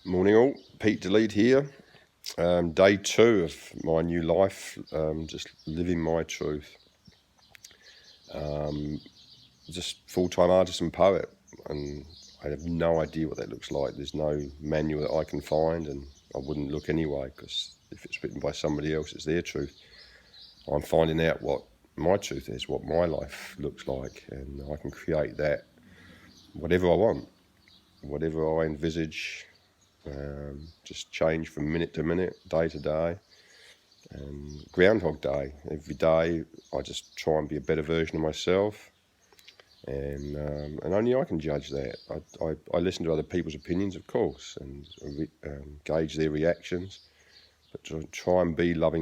Morning all, Pete DeLead here. Day 2 of my new life, just living my truth. Just full-time artist and poet, and I have no idea what that looks like. There's no manual that I can find, and I wouldn't look anyway, because if it's written by somebody else, it's their truth. I'm finding out what my truth is, what my life looks like, and I can create that whatever I want, whatever I envisage. Just change from minute to minute, day to day, and Groundhog Day. Every day I just try and be a better version of myself, and only I can judge that. I listen to other people's opinions, of course, and gauge their reactions, but to try and be love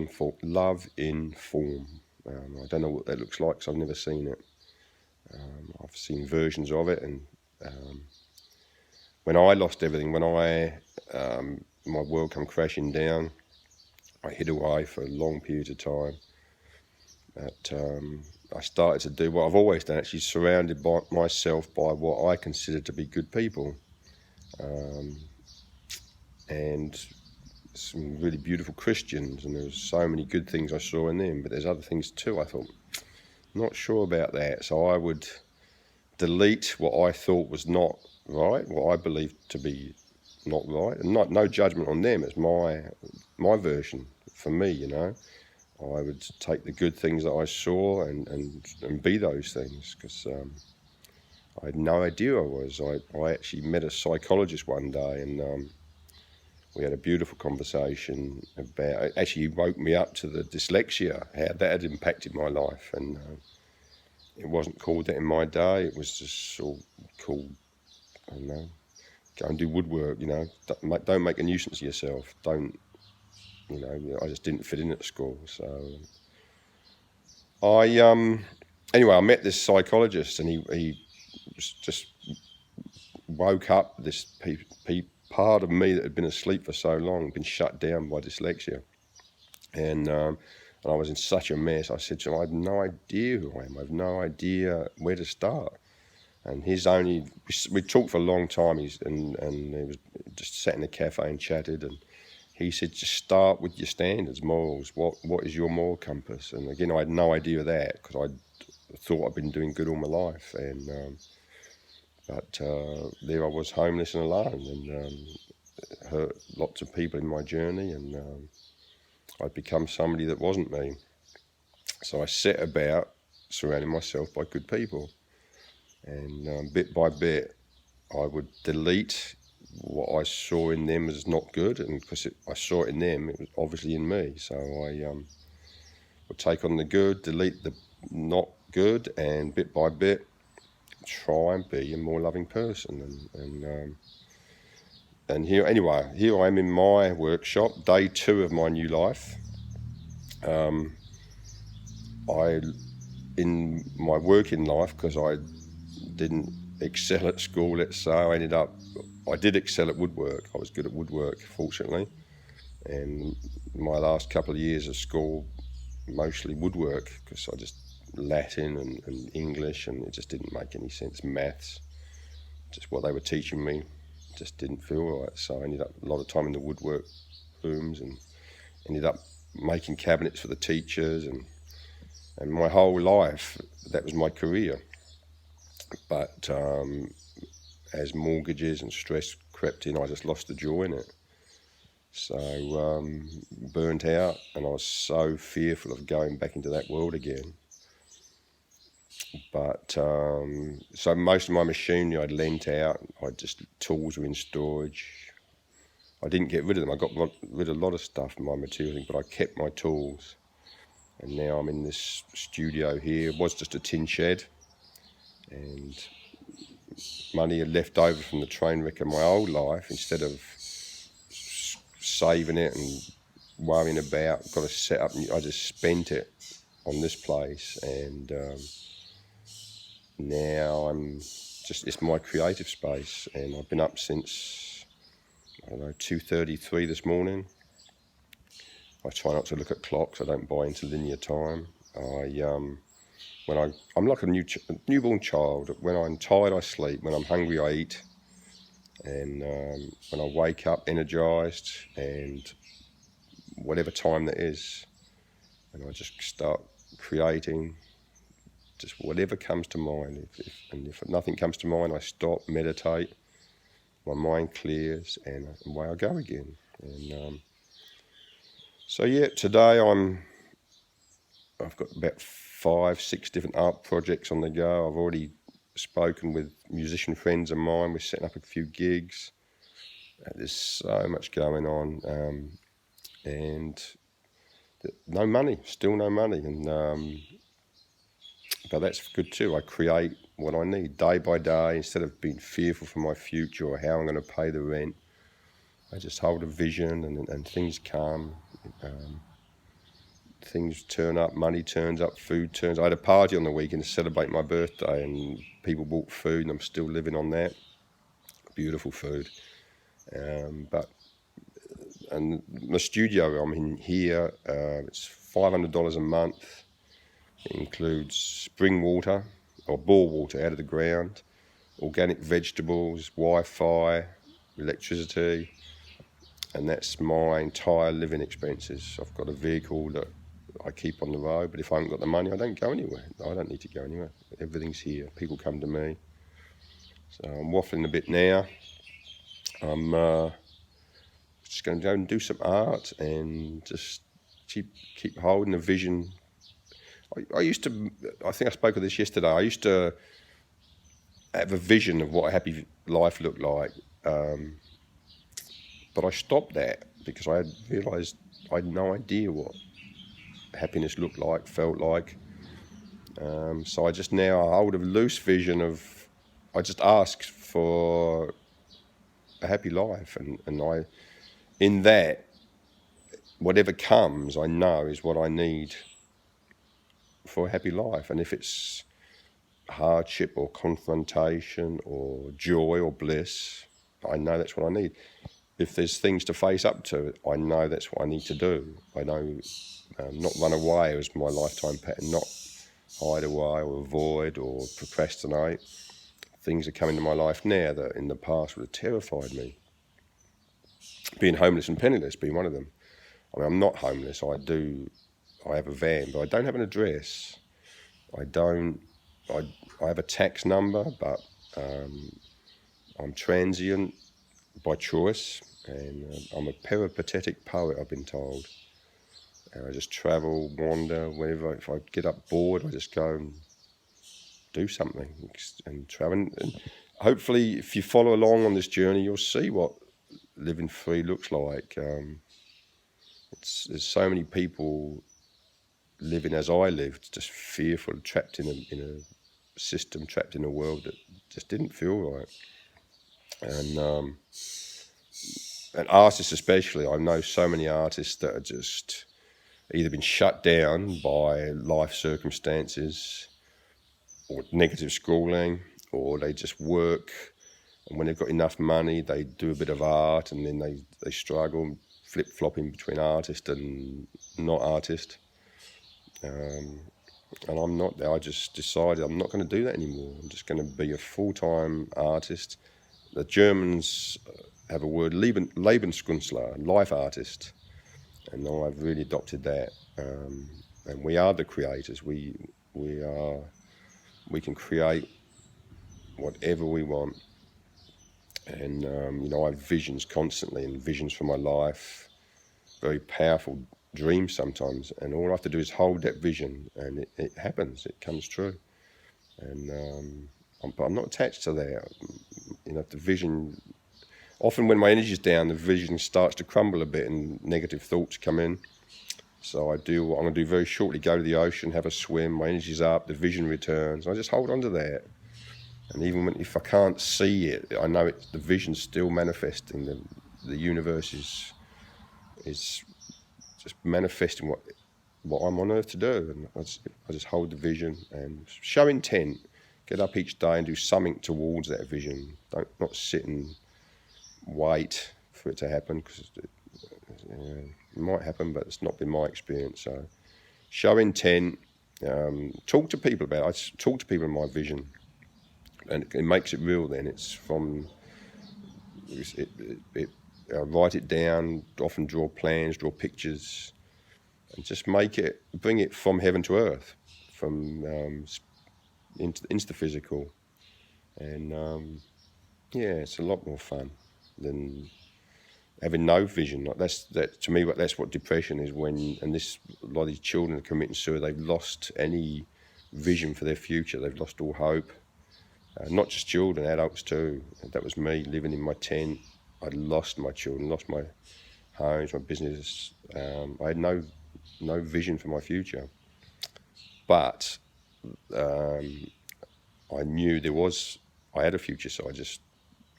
in form. I don't know what that looks like because I've never seen it. I've seen versions of it, and when I lost everything, when my world come crashing down, I hid away for long periods of time. But I started to do what I've always done, actually surrounded by myself by what I consider to be good people. And some really beautiful Christians, and there was so many good things I saw in them, but there's other things too. I thought, not sure about that. So I would delete what I thought was not right, what I believed to be not right, and no judgment on them. It's my version for me, you know. I would take the good things that I saw and be those things, because I had no idea I was. I actually met a psychologist one day, and we had a beautiful conversation about, actually he woke me up to the dyslexia, how that had impacted my life, and it wasn't called that in my day. It was just all called, I don't know, go and do woodwork, you know. Don't make a nuisance of yourself. Don't, you know. I just didn't fit in at school. So anyway, I met this psychologist, and he just woke up this part of me that had been asleep for so long, been shut down by dyslexia, and I was in such a mess. I said to him, I have no idea who I am. I have no idea where to start. And we talked for a long time, and he was just sat in a cafe and chatted, and he said, just start with your standards, morals. What is your moral compass? And again, I had no idea of that, because I thought I'd been doing good all my life, and but there I was, homeless and alone, and hurt lots of people in my journey, and I'd become somebody that wasn't me. So I set about surrounding myself by good people. And bit by bit, I would delete what I saw in them as not good, and because I saw it in them, it was obviously in me. So I would take on the good, delete the not good, and bit by bit, try and be a more loving person. And here I am in my workshop, day 2 of my new life. In my working life, because I didn't excel at school, let's say, I did excel at woodwork. I was good at woodwork, fortunately, and my last couple of years of school, mostly woodwork, because I just Latin and English, and it just didn't make any sense. Maths, just what they were teaching me, just didn't feel right. So I ended up a lot of time in the woodwork rooms, and ended up making cabinets for the teachers, and my whole life that was my career. But as mortgages and stress crept in, I just lost the joy in it. So burnt out, and I was so fearful of going back into that world again. But so most of my machinery I'd lent out. Tools were in storage. I didn't get rid of them. I got rid of a lot of stuff in my material, but I kept my tools. And now I'm in this studio here. It was just a tin shed, and money had left over from the train wreck of my old life. Instead of saving it and worrying about, got to set up, I just spent it on this place, and now it's my creative space, and I've been up since, 2:33 this morning. I try not to look at clocks. I don't buy into linear time. I'm like a newborn child. When I'm tired, I sleep. When I'm hungry, I eat. And when I wake up energized, and whatever time that is, and I just start creating just whatever comes to mind. If nothing comes to mind, I stop, meditate, my mind clears, and away I go again. And so yeah, today I've got about 5-6 different art projects on the go. I've already spoken with musician friends of mine. We're setting up a few gigs. There's so much going on, and no money, still no money, and but that's good too. I create what I need day by day instead of being fearful for my future or how I'm going to pay the rent. I just hold a vision, and things come. Things turn up, money turns up, food turns. I had a party on the weekend to celebrate my birthday, and people bought food, and I'm still living on that. Beautiful food. But my studio I'm in here, it's $500 a month. It includes spring water or bore water out of the ground, organic vegetables, Wi-Fi, electricity, and that's my entire living expenses. I've got a vehicle that I keep on the road, but if I haven't got the money, I don't go anywhere. I don't need to go anywhere. Everything's here. People come to me. So I'm waffling a bit now. I'm just going to go and do some art and just keep holding the vision. I used to, I think I spoke of this yesterday, I used to have a vision of what a happy life looked like. But I stopped that because I had realised I had no idea what happiness looked like, felt like. So I just now hold a loose vision of, I just ask for a happy life. And I, in that, whatever comes, I know is what I need for a happy life. And if it's hardship or confrontation or joy or bliss, I know that's what I need. If there's things to face up to, I know that's what I need to do. I know not run away as my lifetime pattern, not hide away or avoid or procrastinate. Things are coming to my life now that in the past would have terrified me. Being homeless and penniless being one of them. I mean, I'm not homeless. I have a van, but I don't have an address. I have a tax number, but I'm transient by choice, and I'm a peripatetic poet, I've been told. And I just travel, wander, wherever. If I get up bored, I just go and do something and travel. And hopefully, if you follow along on this journey, you'll see what living free looks like. There's so many people living as I lived, just fearful, trapped in a system, trapped in a world that just didn't feel right. And artists especially, I know so many artists that are just either been shut down by life circumstances or negative schooling, or they just work, and when they've got enough money, they do a bit of art, and then they struggle, flip-flopping between artist and not artist. And I'm not there. I just decided I'm not going to do that anymore. I'm just going to be a full-time artist. The Germans have a word, Lebenskünstler, life artist, and I've really adopted that. And we are the creators. We can create whatever we want. And I have visions constantly, and visions for my life, very powerful dreams sometimes, and all I have to do is hold that vision, and it happens, it comes true. And I'm not attached to that. The vision, often when my energy's down, the vision starts to crumble a bit and negative thoughts come in. So I do what I'm going to do very shortly, go to the ocean, have a swim, my energy's up, the vision returns. I just hold on to that. And even if I can't see it, I know the vision's still manifesting. The universe is just manifesting what I'm on earth to do. And I just hold the vision and show intent. Get up each day and do something towards that vision. Not sit and wait for it to happen, because it might happen, but it's not been my experience. So show intent. Talk to people about it. I talk to people in my vision, and it makes it real then. It's from write it down, often draw plans, draw pictures, and just bring it from heaven to earth, from into the physical. And yeah, it's a lot more fun than having no vision. Like that to me. That's what depression is. A lot of these children are committing suicide. They've lost any vision for their future. They've lost all hope. Not just children, adults too. That was me living in my tent. I'd lost my children, lost my homes, my business. I had no vision for my future. But I knew I had a future, so I just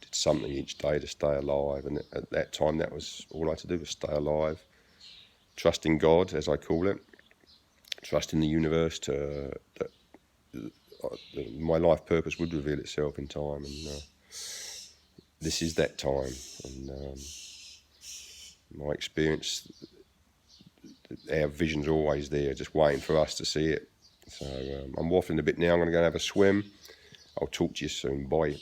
did something each day to stay alive. And at that time, that was all I had to do was stay alive, trust in God, as I call it, trust in the universe that my life purpose would reveal itself in time. And this is that time. And my experience, our vision's always there, just waiting for us to see it. So I'm waffling a bit now. I'm going to go and have a swim. I'll talk to you soon. Bye.